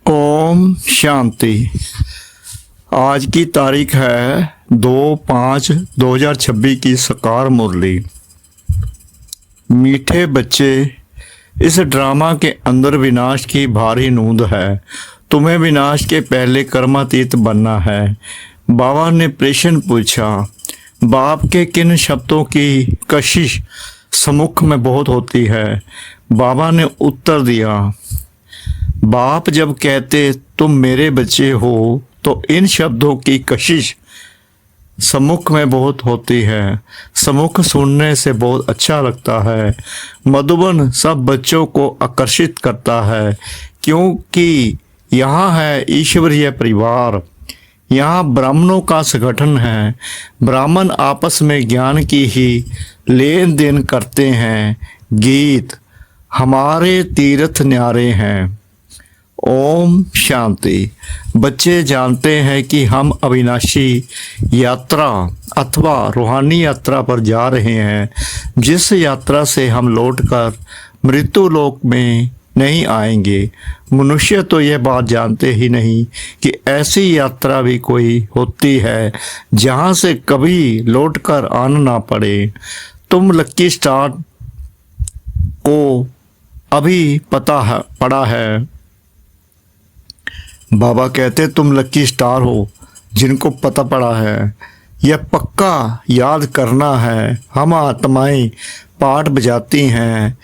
ओम शांति। आज की तारीख है 2/5/2026 की साकार मुरली। मीठे बच्चे, इस ड्रामा के अंदर विनाश की भारी नूंद है। तुम्हें विनाश के पहले कर्मातीत बनना है। बाबा ने प्रश्न पूछा, बाप के किन शब्दों की कशिश सम्मुख में बहुत होती है? बाबा ने उत्तर दिया, बाप जब कहते तुम मेरे बच्चे हो तो इन शब्दों की कशिश सम्मुख में बहुत होती है। सम्मुख सुनने से बहुत अच्छा लगता है। मधुबन सब बच्चों को आकर्षित करता है, क्योंकि यहाँ है ईश्वरीय परिवार। यहाँ ब्राह्मणों का संगठन है। ब्राह्मण आपस में ज्ञान की ही लेन देन करते हैं। गीत, हमारे तीर्थ न्यारे हैं। ओम शांति। बच्चे जानते हैं कि हम अविनाशी यात्रा अथवा रूहानी यात्रा पर जा रहे हैं, जिस यात्रा से हम लौटकर मृत्यु लोक में नहीं आएंगे। मनुष्य तो यह बात जानते ही नहीं कि ऐसी यात्रा भी कोई होती है जहां से कभी लौटकर आना ना पड़े। तुम लक्की स्टार को अभी पड़ा है। बाबा कहते तुम लक्की स्टार हो जिनको पता पड़ा है। यह पक्का याद करना है। हम आत्माएं पाठ बजाती हैं।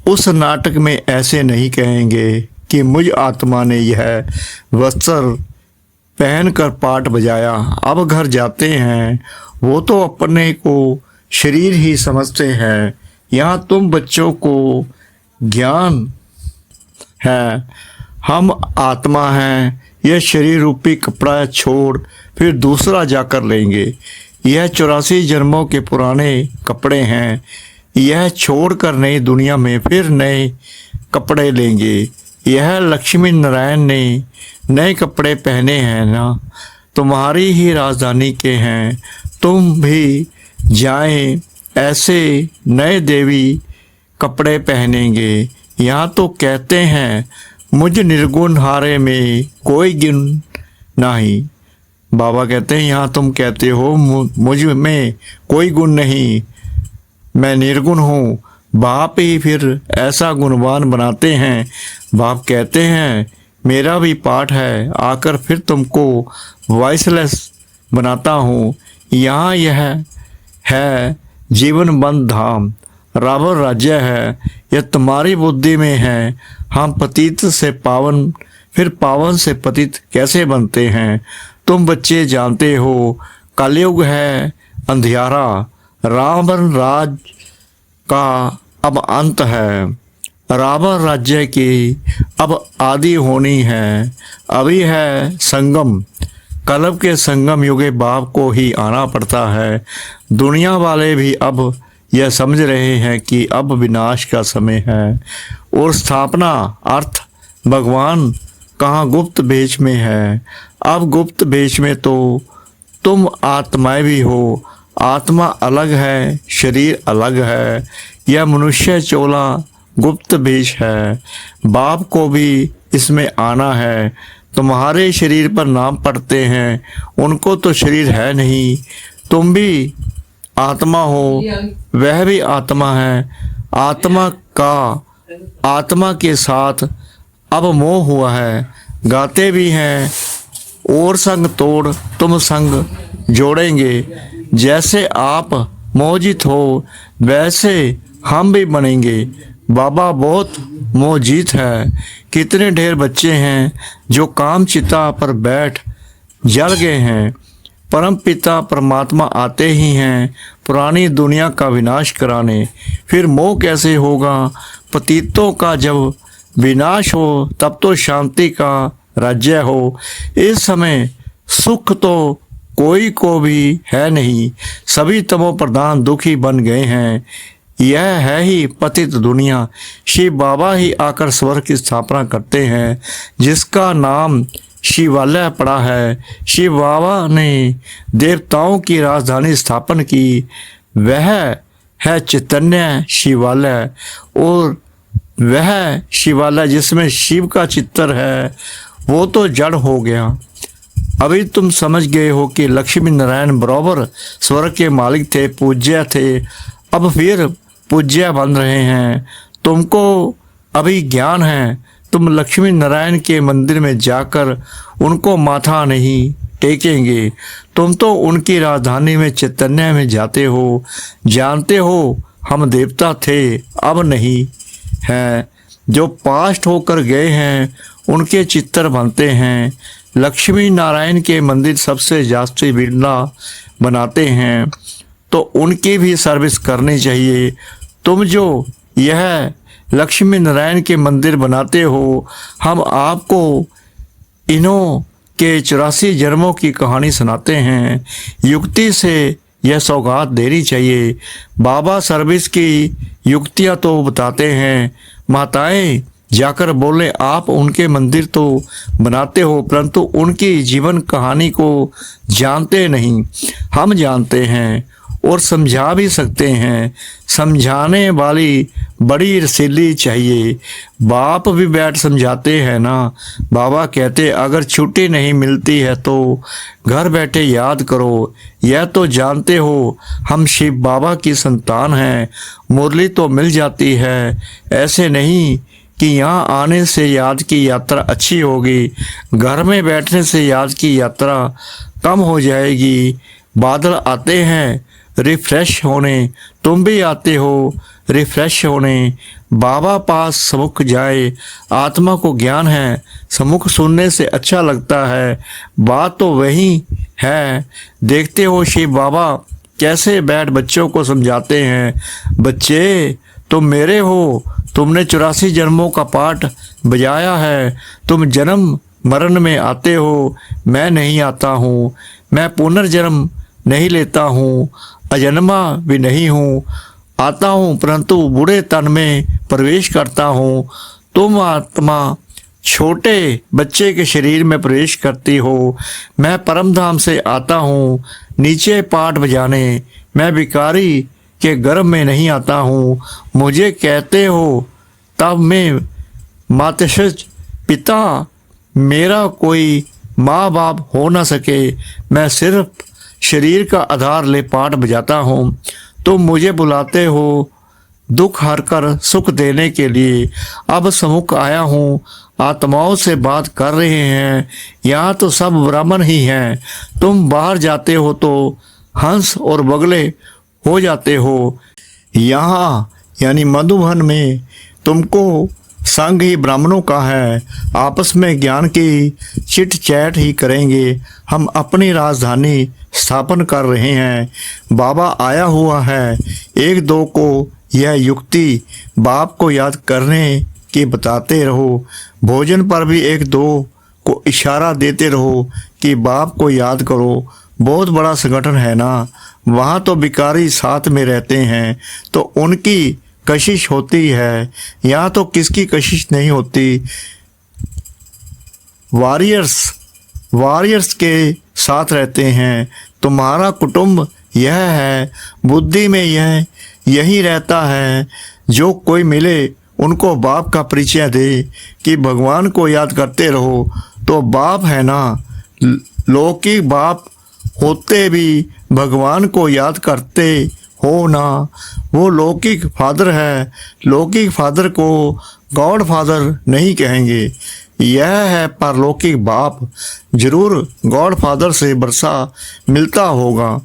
उस नाटक में ऐसे नहीं कहेंगे कि मुझ आत्मा ने यह वस्त्र पहनकर पाठ बजाया, अब घर जाते हैं। वो तो अपने को शरीर ही समझते हैं। यहाँ तुम बच्चों को ज्ञान है, हम आत्मा हैं। यह शरीर रूपी कपड़ा छोड़ फिर दूसरा जाकर लेंगे। यह 84 जन्मों के पुराने कपड़े हैं। यह छोड़कर नई दुनिया में फिर नए कपड़े लेंगे। यह लक्ष्मी नारायण ने नए कपड़े पहने हैं ना, तुम्हारी ही राजधानी के हैं। तुम भी जाएं, ऐसे नए देवी कपड़े पहनेंगे। यहाँ तो कहते हैं मुझ निर्गुण हारे में कोई गुण नहीं। बाबा कहते हैं यहाँ तुम कहते हो मुझ में कोई गुण नहीं, मैं निर्गुण हूँ। बाप ही फिर ऐसा गुणवान बनाते हैं। बाप कहते हैं मेरा भी पाठ है, आकर फिर तुमको वॉइसलेस बनाता हूँ। यहाँ यह है जीवन बंद धाम, रावण राज्य है। यह तुम्हारी बुद्धि में है। हम पतित से पावन, फिर पावन से पतित कैसे बनते हैं? तुम बच्चे जानते हो कलयुग है अंधियारा। रावण राज का अब अंत है। रावण राज्य की अब आदि होनी है। अभी है संगम। कलयुग के संगम युगे बाप को ही आना पड़ता है। दुनिया वाले भी अब यह समझ रहे हैं कि अब विनाश का समय है और स्थापना अर्थ भगवान कहाँ गुप्त भेष में है। अब गुप्त भेष में तो तुम आत्माएं भी हो। आत्मा अलग है, शरीर अलग है। यह मनुष्य चोला गुप्त भेष है। बाप को भी इसमें आना है। तुम्हारे शरीर पर नाम पढ़ते हैं, उनको तो शरीर है नहीं। तुम भी आत्मा हो, वह भी आत्मा है। आत्मा के साथ अब मोह हुआ है। गाते भी हैं और संग तोड़ तुम संग जोड़ेंगे। जैसे आप मोहजित हो वैसे हम भी बनेंगे। बाबा बहुत मोहजित है। कितने ढेर बच्चे हैं जो काम चिता पर बैठ जल गए हैं। परम पिता परमात्मा आते ही हैं पुरानी दुनिया का विनाश कराने। फिर मोह कैसे होगा? पतितों का जब विनाश हो तब तो शांति का राज्य हो। इस समय सुख तो कोई को भी है नहीं। सभी तमो प्रधान दुखी बन गए हैं। यह है ही पतित दुनिया। शिव बाबा ही आकर स्वर्ग की स्थापना करते हैं, जिसका नाम शिवालय पड़ा है। शिव बाबा ने देवताओं की राजधानी स्थापन की। वह है चैतन्य शिवालय, और वह शिवालय जिसमें शिव का चित्र है वो तो जड़ हो गया। अभी तुम समझ गए हो कि लक्ष्मी नारायण बराबर स्वर्ग के मालिक थे, पूज्य थे, अब फिर पूज्य बन रहे हैं। तुमको अभी ज्ञान है, तुम लक्ष्मी नारायण के मंदिर में जाकर उनको माथा नहीं टेकेंगे। तुम तो उनकी राजधानी में चैतन्य में जाते हो, जानते हो हम देवता थे अब नहीं हैं। जो पास्ट होकर गए हैं उनके चित्र बनते हैं। लक्ष्मी नारायण के मंदिर सबसे जास्ती बिरला बनाते हैं, तो उनकी भी सर्विस करनी चाहिए। तुम जो यह लक्ष्मी नारायण के मंदिर बनाते हो, हम आपको इन्हों के 84 जन्मों की कहानी सुनाते हैं। युक्ति से यह सौगात देनी चाहिए। बाबा सर्विस की युक्तियाँ तो बताते हैं। माताएं जाकर बोले आप उनके मंदिर तो बनाते हो, परंतु उनकी जीवन कहानी को जानते नहीं। हम जानते हैं और समझा भी सकते हैं। समझाने वाली बड़ी रसीली चाहिए। बाप भी बैठ समझाते हैं ना। बाबा कहते अगर छुट्टी नहीं मिलती है तो घर बैठे याद करो। यह तो जानते हो हम शिव बाबा की संतान हैं। मुरली तो मिल जाती है, ऐसे नहीं कि यहाँ आने से याद की यात्रा अच्छी होगी, घर में बैठने से याद की यात्रा कम हो जाएगी। बादल आते हैं रिफ्रेश होने, तुम भी आते हो रिफ्रेश होने। बाबा पास समुख जाए, आत्मा को ज्ञान है, समुख सुनने से अच्छा लगता है। बात तो वही है। देखते हो शिव बाबा कैसे बैठ बच्चों को समझाते हैं। बच्चे तुम मेरे हो, तुमने 84 जन्मों का पाठ बजाया है। तुम जन्म मरण में आते हो, मैं नहीं आता हूँ। मैं पुनर्जन्म नहीं लेता हूँ, अजन्मा भी नहीं हूँ। आता हूँ परंतु बूढ़े तन में प्रवेश करता हूँ। तुम आत्मा छोटे बच्चे के शरीर में प्रवेश करती हो। मैं परम धाम से आता हूँ नीचे पाठ बजाने। मैं भिखारी के गर्भ में नहीं आता हूँ। मुझे कहते हो तब मैं मातृ पिता मेरा कोई माँ बाप हो ना सके। मैं सिर्फ शरीर का आधार ले पाठ बजाता हूँ। तुम मुझे बुलाते हो दुख हर कर सुख देने के लिए। अब समुख आया हूँ, आत्माओं से बात कर रहे हैं। यहाँ तो सब ब्राह्मण ही हैं। तुम बाहर जाते हो तो हंस और बगले हो जाते हो। यहाँ यानी मधुबन में तुमको संग ही ब्राह्मणों का है। आपस में ज्ञान की चिट चैट ही करेंगे। हम अपनी राजधानी स्थापन कर रहे हैं। बाबा आया हुआ है। एक दो को यह युक्ति बाप को याद करने की बताते रहो। भोजन पर भी एक दो को इशारा देते रहो कि बाप को याद करो। बहुत बड़ा संगठन है ना, वहाँ तो भिखारी साथ में रहते हैं तो उनकी कशिश होती है। यहाँ तो किसकी कशिश नहीं होती। वॉरियर्स के साथ रहते हैं। तुम्हारा कुटुंब यह है, बुद्धि में यही रहता है। जो कोई मिले उनको बाप का परिचय दे कि भगवान को याद करते रहो। तो बाप है ना, लौकिक बाप होते भी भगवान को याद करते हो ना। वो लौकिक फादर है। लौकिक फादर को गॉड फादर नहीं कहेंगे। यह है परलौकिक बाप। जरूर गॉड फादर से बरसा मिलता होगा।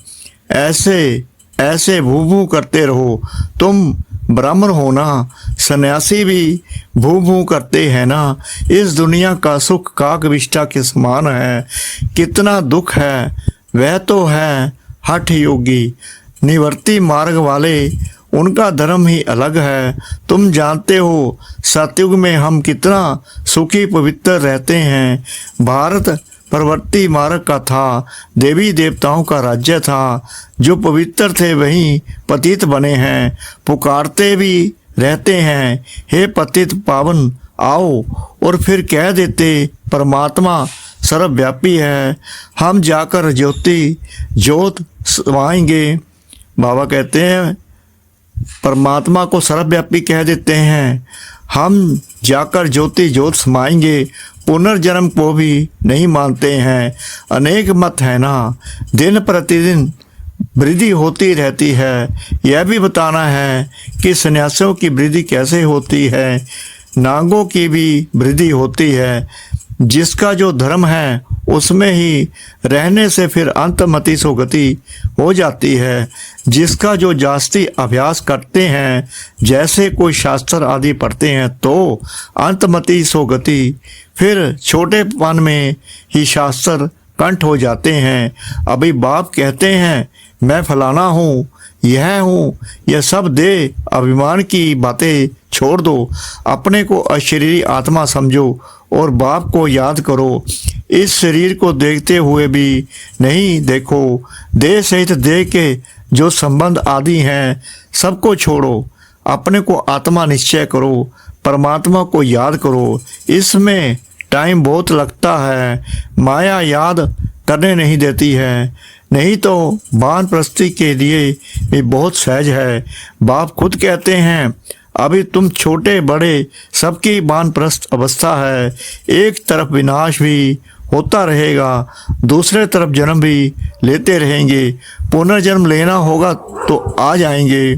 ऐसे भू भू करते रहो। तुम ब्राह्मण हो ना, सन्यासी भी भू भू करते हैं ना। इस दुनिया का सुख काक विष्ठा के समान है। कितना दुख है, वह तो है हठ योगी निवर्ती मार्ग वाले। उनका धर्म ही अलग है। तुम जानते हो सतयुग में हम कितना सुखी पवित्र रहते हैं। भारत प्रवर्ती मार्ग का था, देवी देवताओं का राज्य था। जो पवित्र थे वही पतित बने हैं। पुकारते भी रहते हैं, हे पतित पावन आओ, और फिर कह देते परमात्मा सर्वव्यापी है। हम जाकर जोत समाएंगे। बाबा कहते हैं परमात्मा को सर्वव्यापी कह देते हैं। हम जाकर ज्योति ज्योत समाएंगे, पुनर्जन्म को भी नहीं मानते हैं। अनेक मत है ना, दिन प्रतिदिन वृद्धि होती रहती है। यह भी बताना है कि सन्यासियों की वृद्धि कैसे होती है, नागों की भी वृद्धि होती है। जिसका जो धर्म है उसमें ही रहने से फिर अंतमति सुगति हो जाती है। जिसका जो जास्ती अभ्यास करते हैं, जैसे कोई शास्त्र आदि पढ़ते हैं, तो अंतमति सुगति, फिर छोटेपन में ही शास्त्र कंठ हो जाते हैं। अभी बाप कहते हैं मैं फलाना हूँ, यह सब दे अभिमान की बातें छोड़ दो, अपने को अशरीरी आत्मा समझो और बाप को याद करो। इस शरीर को देखते हुए भी नहीं देखो, देह सहित देह के जो संबंध आदि हैं सबको छोड़ो, अपने को आत्मा निश्चय करो, परमात्मा को याद करो। इसमें टाइम बहुत लगता है, माया याद करने नहीं देती है, नहीं तो वानप्रस्थी के लिए भी बहुत सहज है। बाप खुद कहते हैं अभी तुम छोटे बड़े सबकी वानप्रस्थ अवस्था है। एक तरफ विनाश भी होता रहेगा, दूसरे तरफ जन्म भी लेते रहेंगे। पुनर्जन्म लेना होगा तो आ जाएंगे,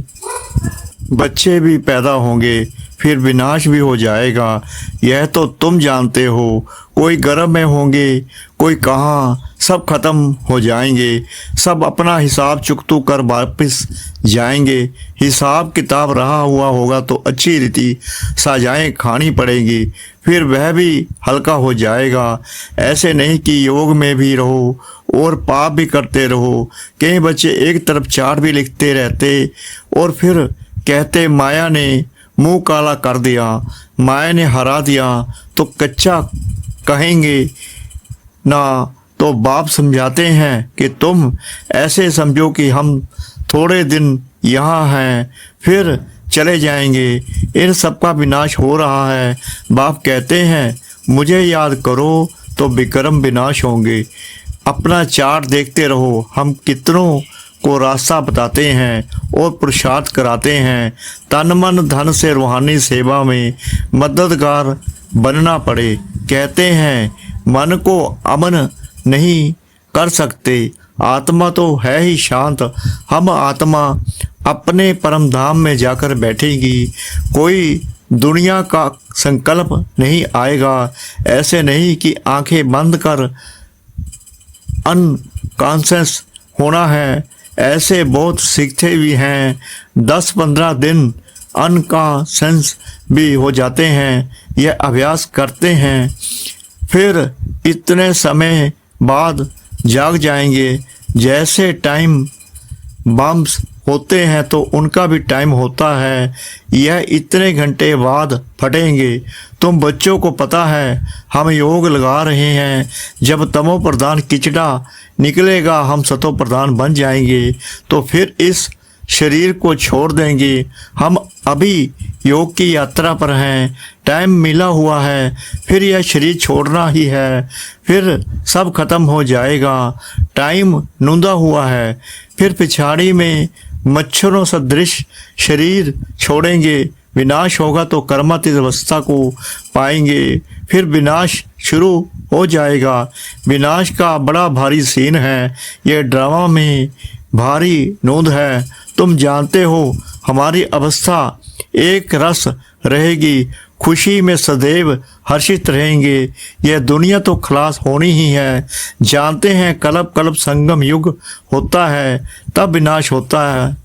बच्चे भी पैदा होंगे, फिर विनाश भी हो जाएगा। यह तो तुम जानते हो। कोई गर्भ में होंगे, कोई कहाँ, सब खत्म हो जाएंगे। सब अपना हिसाब चुकतू कर वापस जाएंगे। हिसाब किताब रहा हुआ होगा तो अच्छी रीति सजाएं खानी पड़ेगी, फिर वह भी हल्का हो जाएगा। ऐसे नहीं कि योग में भी रहो और पाप भी करते रहो। कई बच्चे एक तरफ चार्ट भी लिखते रहते और फिर कहते माया ने मुंह काला कर दिया, माया ने हरा दिया, तो कच्चा कहेंगे ना। तो बाप समझाते हैं कि तुम ऐसे समझो कि हम थोड़े दिन यहाँ हैं, फिर चले जाएंगे। इन सब का विनाश हो रहा है। बाप कहते हैं मुझे याद करो तो विक्रम विनाश होंगे। अपना चार्ट देखते रहो, हम कितनों को रास्ता बताते हैं और पुरुषार्थ कराते हैं। तन मन धन से रूहानी सेवा में मददगार बनना पड़े। कहते हैं मन को अमन नहीं कर सकते, आत्मा तो है ही शांत। हम आत्मा अपने परम धाम में जाकर बैठेगी, कोई दुनिया का संकल्प नहीं आएगा। ऐसे नहीं कि आंखें बंद कर अनकॉन्शियस होना है। ऐसे बहुत सीखते भी हैं, 10-15 दिन अनकॉन्शियस भी हो जाते हैं। यह अभ्यास करते हैं, फिर इतने समय बाद जाग जाएंगे। जैसे टाइम बम्स होते हैं तो उनका भी टाइम होता है, यह इतने घंटे बाद फटेंगे। तुम बच्चों को पता है हम योग लगा रहे हैं, जब तमो प्रधान किचड़ा निकलेगा हम सतो प्रधान बन जाएंगे, तो फिर इस शरीर को छोड़ देंगे। हम अभी योग की यात्रा पर हैं, टाइम मिला हुआ है, फिर यह शरीर छोड़ना ही है, फिर सब खत्म हो जाएगा। टाइम नूंदा हुआ है, फिर पिछाड़ी में मच्छरों सदृश शरीर छोड़ेंगे। विनाश होगा तो कर्मातीत अवस्था को पाएंगे, फिर विनाश शुरू हो जाएगा। विनाश का बड़ा भारी सीन है, यह ड्रामा में भारी नोंद है। तुम जानते हो हमारी अवस्था एक रस रहेगी, खुशी में सदैव हर्षित रहेंगे। यह दुनिया तो खलास होनी ही है। जानते हैं कल्प कल्प संगम युग होता है, तब विनाश होता है।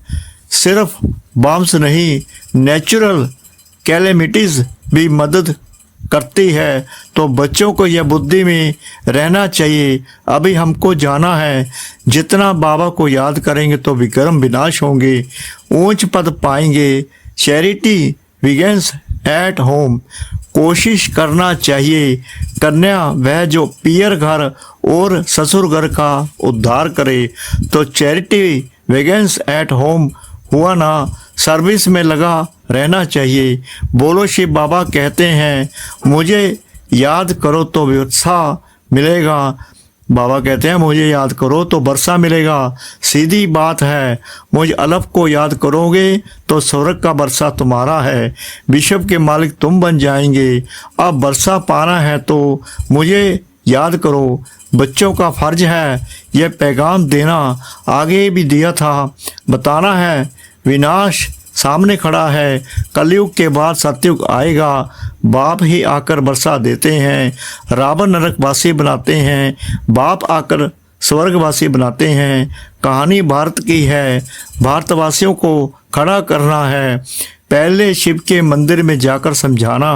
सिर्फ बॉम्ब्स नहीं, नेचुरल कैलेमिटीज भी मदद करती है। तो बच्चों को यह बुद्धि में रहना चाहिए, अभी हमको जाना है। जितना बाबा को याद करेंगे तो विक्रम विनाश होंगे, ऊंच पद पाएंगे। Charity begins at home. कोशिश करना चाहिए कन्या वह जो पियर घर और ससुर घर का उद्धार करे। तो चैरिटी बिगिंस एट होम हुआ ना, सर्विस में लगा रहना चाहिए। बोलो शिव बाबा कहते हैं मुझे याद करो तो उत्साह मिलेगा। बाबा कहते हैं मुझे याद करो तो वर्षा मिलेगा, सीधी बात है। मुझ अलफ को याद करोगे तो स्वर्ग का वर्षा तुम्हारा है, विश्व के मालिक तुम बन जाएंगे। अब वर्षा पाना है तो मुझे याद करो। बच्चों का फर्ज है यह पैगाम देना, आगे भी दिया था, बताना है विनाश सामने खड़ा है, कलयुग के बाद सतयुग आएगा। बाप ही आकर वर्षा देते हैं, रावण नरकवासी बनाते हैं, बाप आकर स्वर्गवासी बनाते हैं। कहानी भारत की है, भारतवासियों को खड़ा करना है, पहले शिव के मंदिर में जाकर समझाना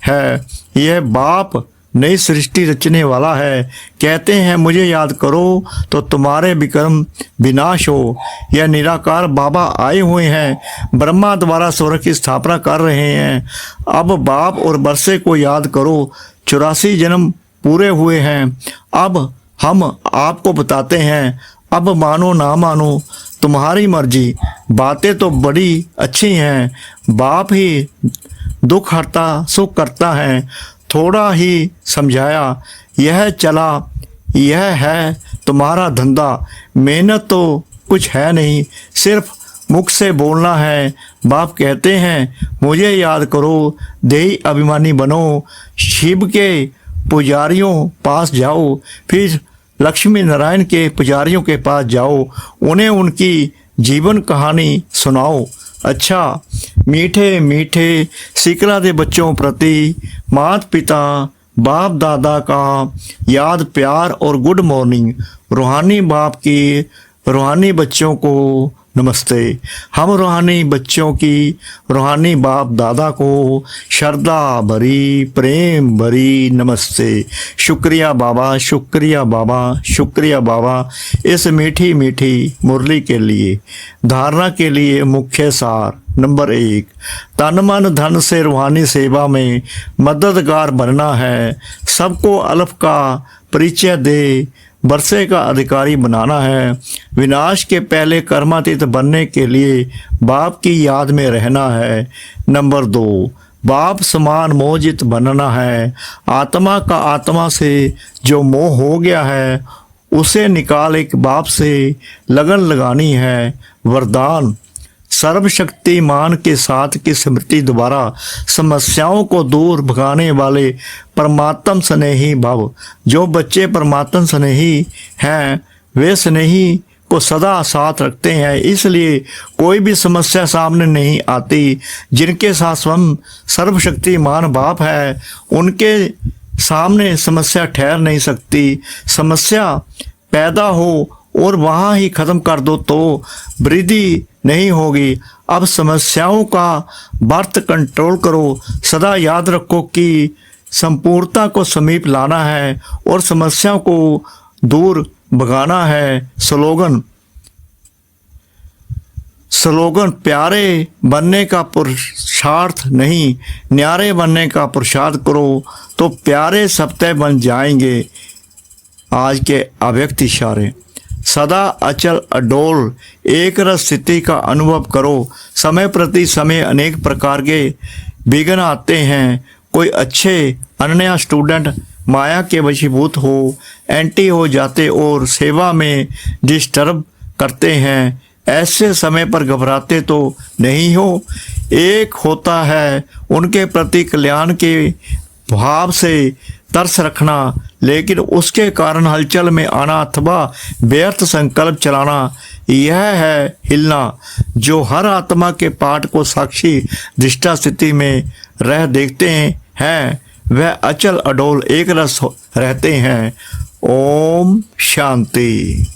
है। यह बाप नई सृष्टि रचने वाला है, कहते हैं मुझे याद करो तो तुम्हारे विक्रम विनाश हो। यह निराकार बाबा आए हुए हैं, ब्रह्मा द्वारा स्वर्ग की स्थापना कर रहे हैं। अब बाप और वर्षे को याद करो, 84 जन्म पूरे हुए हैं। अब हम आपको बताते हैं, अब मानो ना मानो तुम्हारी मर्जी। बातें तो बड़ी अच्छी हैं, बाप ही दुख हरता सुख करता है, थोड़ा ही समझाया यह चला, यह है तुम्हारा धंधा। मेहनत तो कुछ है नहीं, सिर्फ मुख से बोलना है। बाप कहते हैं मुझे याद करो, देही अभिमानी बनो, शिव के पुजारियों पास जाओ, फिर लक्ष्मी नारायण के पुजारियों के पास जाओ, उन्हें उनकी जीवन कहानी सुनाओ। अच्छा मीठे मीठे सिकला दे बच्चों प्रति माता पिता बाप दादा का याद प्यार और गुड मॉर्निंग। रूहानी बाप की रूहानी बच्चों को नमस्ते। हम रूहानी बच्चों की रूहानी बाप दादा को श्रद्धा भरी प्रेम भरी नमस्ते। शुक्रिया बाबा, शुक्रिया बाबा, शुक्रिया बाबा इस मीठी मीठी मुरली के लिए। धारणा के लिए मुख्य सार नंबर 1, तन मन धन से रूहानी सेवा में मददगार बनना है। सबको अलफ का परिचय दे, वर्षे का अधिकारी बनाना है। विनाश के पहले कर्मातीत बनने के लिए बाप की याद में रहना है। नंबर 2, बाप समान मोहित बनना है। आत्मा का आत्मा से जो मोह हो गया है उसे निकाल एक बाप से लगन लगानी है। वरदान, सर्वशक्तिमान के साथ की स्मृति द्वारा समस्याओं को दूर भगाने वाले परमात्म स्नेही भव। जो बच्चे परमात्म स्नेही हैं वे स्नेही को सदा साथ रखते हैं, इसलिए कोई भी समस्या सामने नहीं आती। जिनके साथ स्वयं सर्वशक्तिमान बाप है उनके सामने समस्या ठहर नहीं सकती। समस्या पैदा हो और वहाँ ही ख़त्म कर दो तो वृद्धि नहीं होगी। अब समस्याओं का बर्थ कंट्रोल करो। सदा याद रखो कि संपूर्णता को समीप लाना है और समस्याओं को दूर भगाना है। स्लोगन प्यारे बनने का पुरुषार्थ नहीं, न्यारे बनने का पुरुषार्थ करो तो प्यारे सप्ताह बन जाएंगे। आज के अव्यक्त इशारे, सदा अचल अडोल एक रस स्थिति का अनुभव करो। समय प्रति समय अनेक प्रकार के विघ्न आते हैं। कोई अच्छे अनन्या स्टूडेंट माया के वशीभूत हो, एंटी हो जाते और सेवा में डिस्टर्ब करते हैं। ऐसे समय पर घबराते तो नहीं हो। एक होता है उनके प्रति कल्याण के भाव से तरस रखना, लेकिन उसके कारण हलचल में आना अथवा व्यर्थ संकल्प चलाना, यह है हिलना। जो हर आत्मा के पाठ को साक्षी दृष्टा स्थिति में रह देखते हैं वह अचल अडोल एक रस रहते हैं। ओम शांति।